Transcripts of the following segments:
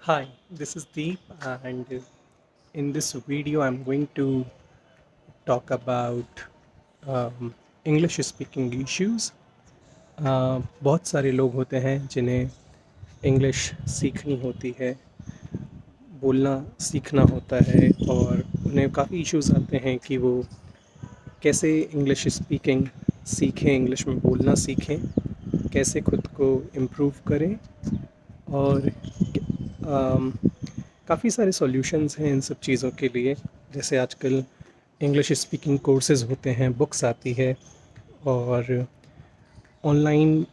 Hi, this is Deep, and in this video, I'm going to talk about English speaking issues. बहुत सारे लोग होते हैं जिन्हें इंग्लिश सीखनी होती है, बोलना सीखना होता है, और उन्हें काफ़ी इश्यूज आते हैं कि वो कैसे इंग्लिश स्पीकिंग सीखें, इंग्लिश में बोलना सीखें, कैसे खुद को इम्प्रूव करें। और काफ़ी सारे सॉल्यूशंस हैं इन सब चीज़ों के लिए। जैसे आजकल इंग्लिश स्पीकिंग कोर्सेज़ होते हैं, बुक्स आती है, और ऑनलाइन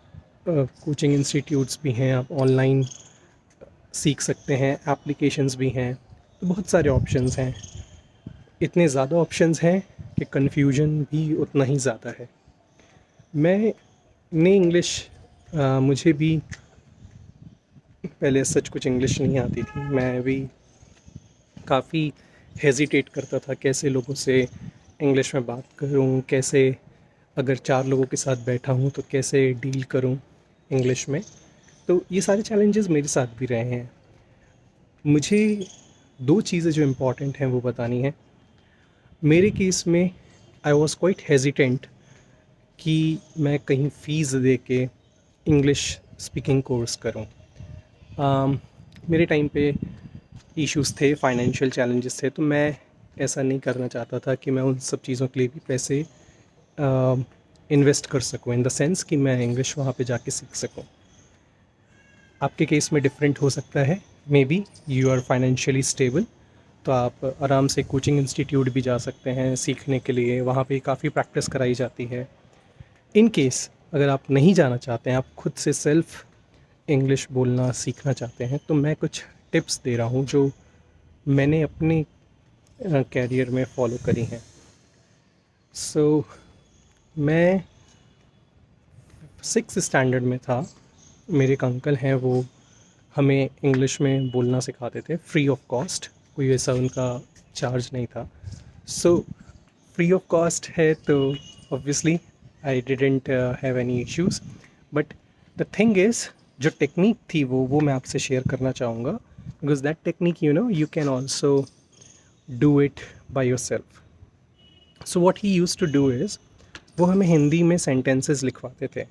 कोचिंग इंस्टीट्यूट्स भी हैं, आप ऑनलाइन सीख सकते हैं, एप्लीकेशंस भी हैं। तो बहुत सारे ऑप्शंस हैं, इतने ज़्यादा ऑप्शंस हैं कि कन्फ्यूजन भी उतना ही ज़्यादा है। मैं इंग्लिश मुझे भी पहले सच कुछ इंग्लिश नहीं आती थी। मैं भी काफ़ी हेजिटेट करता था कैसे लोगों से इंग्लिश में बात करूं, कैसे अगर चार लोगों के साथ बैठा हूं तो कैसे डील करूं इंग्लिश में। तो ये सारे चैलेंजेस मेरे साथ भी रहे हैं। मुझे दो चीज़ें जो इम्पॉर्टेंट हैं वो बतानी है। मेरे केस में आई वॉज क्वाइट हेजिटेंट कि मैं कहीं फ़ीस दे के इंग्लिश स्पीकिंग कोर्स करूं। मेरे टाइम पे इश्यूज़ थे, फाइनेंशियल चैलेंजेस थे, तो मैं ऐसा नहीं करना चाहता था कि मैं उन सब चीज़ों के लिए भी पैसे इन्वेस्ट कर सकूं, इन द सेंस कि मैं इंग्लिश वहाँ पे जाके सीख सकूं। आपके केस में डिफरेंट हो सकता है, maybe you are financially stable, तो आप आराम से कोचिंग इंस्टीट्यूट भी जा सकते हैं सीखने के लिए, वहाँ पे काफ़ी प्रैक्टिस कराई जाती है। इन केस अगर आप नहीं जाना चाहते हैं, आप खुद से सेल्फ इंग्लिश बोलना सीखना चाहते हैं, तो मैं कुछ टिप्स दे रहा हूँ जो मैंने अपने कैरियर में फॉलो करी हैं। सो मैं 6th स्टैंडर्ड में था। मेरे एक अंकल हैं, वो हमें इंग्लिश में बोलना सिखाते थे फ्री ऑफ कॉस्ट, कोई ऐसा उनका चार्ज नहीं था। सो फ्री ऑफ कॉस्ट है तो obviously I didn't have any issues. But the thing is, जो टेक्निक थी वो मैं आपसे शेयर करना चाहूँगा, because that technique you can also do it by yourself. So what he used to do is, वो हमें हिंदी में सेंटेंसेस लिखवाते थे,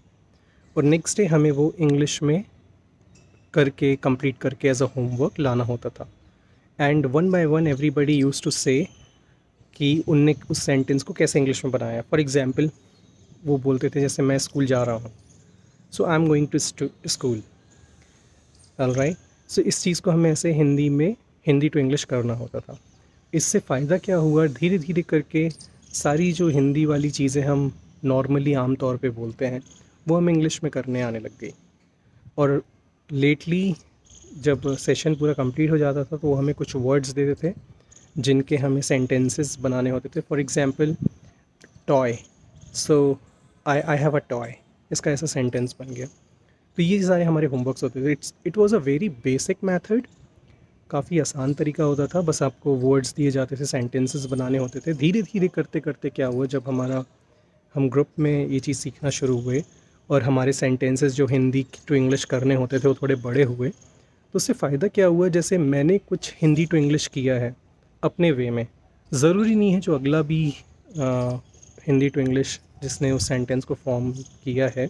और नेक्स्ट डे हमें वो इंग्लिश में करके कंप्लीट करके एज अ होमवर्क लाना होता था। And one by one everybody use to say कि उनने उस सेंटेंस को कैसे इंग्लिश में बनाया। फॉर एग्ज़ाम्पल, वो बोलते थे जैसे मैं स्कूल जा रहा हूँ, so I am going to school, alright. So इस चीज़ को हमें ऐसे हिंदी में हिंदी टू इंग्लिश करना होता था। इससे फ़ायदा क्या हुआ, धीरे धीरे करके सारी जो हिंदी वाली चीज़ें हम नॉर्मली आम तौर पे बोलते हैं वो हम इंग्लिश में करने आने लग गई। और लेटली जब सेशन पूरा कंप्लीट हो जाता था तो वो हमें कुछ वर्ड्स देते थे जिनके हमें सेंटेंसेस बनाने होते थे। For example, toy, so I have a toy, इसका ऐसा सेंटेंस बन गया। तो ये सारे हमारे होमवर्क्स होते थे। It was a very basic method, काफ़ी आसान तरीका होता था, बस आपको वर्ड्स दिए जाते थे, सेंटेंसेस बनाने होते थे। धीरे धीरे करते करते क्या हुआ, जब हम ग्रुप में ये चीज़ सीखना शुरू हुए और हमारे सेंटेंसेस जो हिंदी टू इंग्लिश करने होते थे वो थोड़े बड़े हुए, तो उससे फ़ायदा क्या हुआ, जैसे मैंने कुछ हिंदी टू इंग्लिश किया है अपने वे में, ज़रूरी नहीं है जो अगला भी हिंदी टू इंग्लिश जिसने उस सेंटेंस को फॉर्म किया है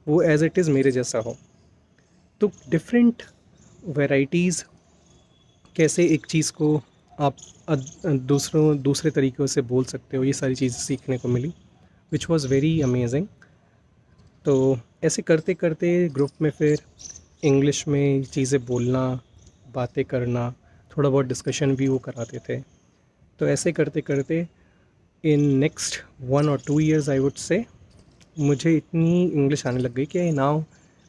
वो एज़ इट इज़ मेरे जैसा हो। तो डिफरेंट वैराइटीज़, कैसे एक चीज़ को आप दूसरे तरीक़ों से बोल सकते हो, ये सारी चीज़ें सीखने को मिली, विच वॉज़ वेरी अमेजिंग। तो ऐसे करते करते ग्रुप में फिर इंग्लिश में चीज़ें बोलना, बातें करना, थोड़ा बहुत डिस्कशन भी वो कराते थे। तो ऐसे करते करते इन नेक्स्ट 1 और 2 years आई वुड से मुझे इतनी इंग्लिश आने लग गई कि now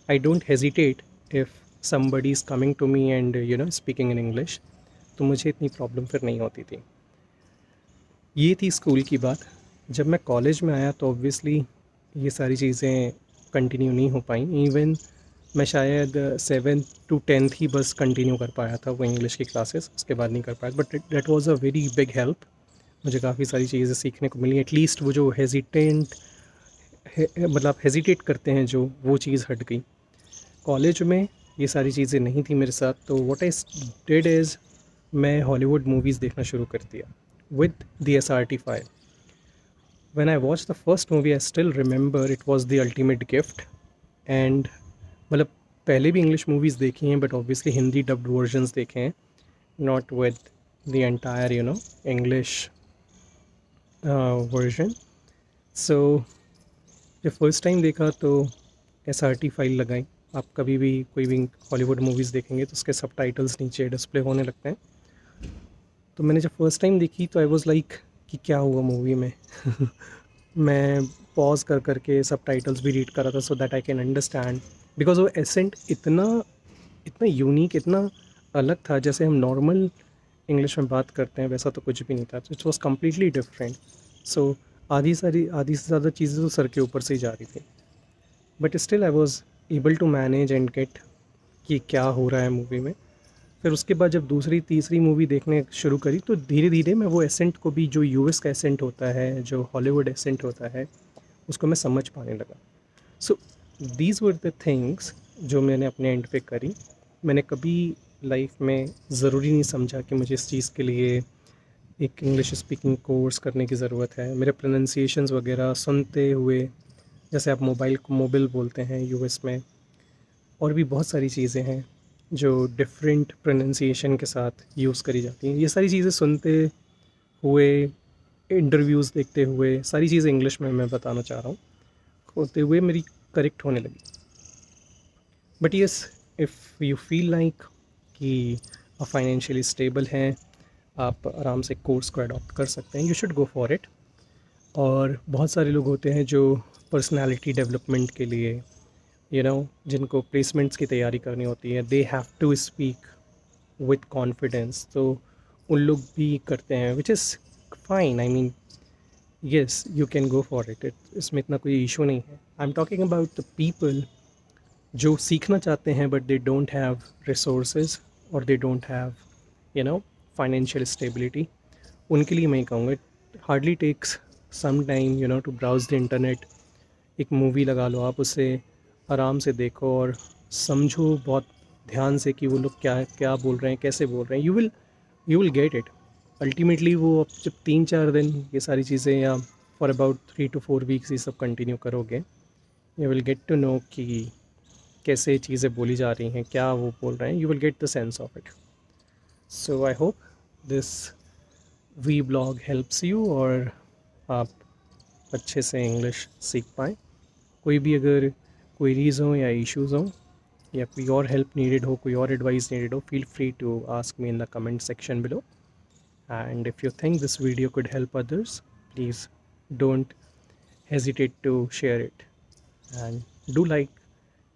I don't hesitate if somebody is coming to me and speaking in English. तो मुझे इतनी प्रॉब्लम फिर नहीं होती थी। ये थी स्कूल की बात। जब मैं कॉलेज में आया तो ऑब्वियसली ये सारी चीज़ें कंटिन्यू नहीं हो पाई। इवन मैं शायद 7th to 10th ही बस कंटिन्यू कर पाया था वो इंग्लिश की क्लासेस, उसके बाद नहीं कर पाया। But that was a very big help, मुझे काफ़ी सारी चीज़ें सीखने को मिली। एटलीस्ट वो जो मतलब हेजिटेट करते हैं जो, वो चीज़ हट गई। कॉलेज में ये सारी चीज़ें नहीं थी मेरे साथ, तो व्हाट आई डिड इज़ मैं हॉलीवुड मूवीज़ देखना शुरू कर दिया with the SRT file. When I watched the first movie, I still remember it was The Ultimate Gift. And मतलब पहले भी इंग्लिश मूवीज़ देखी हैं, but obviously Hindi dubbed versions देखे हैं, not with the entire English version. So जब first time देखा तो SRT फाइल लगाई. आप कभी भी कोई भी हॉलीवुड मूवीज़ देखेंगे तो उसके सबटाइटल्स नीचे डिस्प्ले होने लगते हैं. तो मैंने जब फर्स्ट टाइम देखी तो आई वाज लाइक कि क्या हुआ मूवी में. मैं पॉज कर करके सबटाइटल्स भी रीड कर रहा था so that I can understand, because वो एसेंट इतना इतना यूनिक, इतना अलग था. जैसे हम नॉर्मल इंग्लिश में बात करते हैं वैसा तो कुछ भी नहीं था. It was completely different. So आधी से ज़्यादा चीज़ें तो सर के ऊपर से ही जा रही थी, but still I was able to manage and get कि क्या हो रहा है मूवी में. फिर उसके बाद जब दूसरी तीसरी मूवी देखने शुरू करी तो धीरे धीरे मैं वो एसेंट को भी, जो US का एसेंट होता है, जो हॉलीवुड एसेंट होता है, उसको मैं समझ पाने लगा. So these were the things जो मैंने अपने एंड पे करी. मैंने कभी लाइफ में ज़रूरी नहीं समझा कि मुझे इस चीज़ के लिए एक इंग्लिश स्पीकिंग कोर्स करने की ज़रूरत है. मेरे प्रोनाउंसिएशंस वगैरह सुनते हुए, जैसे आप मोबाइल को मोबिल बोलते हैं US में, और भी बहुत सारी चीज़ें हैं जो डिफरेंट प्रोनाउंसिएशन के साथ यूज़ करी जाती हैं. ये सारी चीज़ें सुनते हुए, इंटरव्यूज़ देखते हुए, सारी चीज़ें इंग्लिश में मैं बताना चाह रहा हूँ, होते हुए मेरी करेक्ट होने लगी. But yes, if you feel like कि आप फाइनेंशियली स्टेबल हैं, आप आराम से कोर्स को अडॉप्ट कर सकते हैं, you should go for it. और बहुत सारे लोग होते हैं जो पर्सनालिटी डेवलपमेंट के लिए, जिनको प्लेसमेंट्स की तैयारी करनी होती है, they have to speak with confidence. तो उन लोग भी करते हैं, which is fine. I mean yes, you can go for it. इसमें इतना कोई इशू नहीं है. I am talking about the people जो सीखना चाहते हैं but they don't have resources और they don't have financial stability. उनके लिए मैं कहूँगा it hardly takes some time to browse the internet. एक मूवी लगा लो आप, उससे आराम से देखो और समझो बहुत ध्यान से कि वो लोग क्या क्या बोल रहे हैं, कैसे बोल रहे हैं. You will get it. Ultimately वो अब जब 3-4 दिन ये सारी चीज़ें, या फॉर अबाउट 3 to 4 वीक्स ये सब कंटिन्यू करोगे, you will get to know कि कैसे चीज़ें बोली जा रही हैं, क्या वो बोल रहे हैं. You will get the sense of it. So I hope this vlog helps you और आप अच्छे से इंग्लिश सीख पाएँ. कोई भी अगर क्वेरीज़ हों या इश्यूज़ हों, या कोई और हेल्प नीडेड हो, कोई और एडवाइस नीडेड हो, feel free to ask me in the comment section below. And if you think this video could help others, please don't hesitate to share it, and do like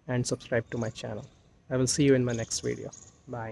and subscribe to my channel. I will see you in my next video. Bye.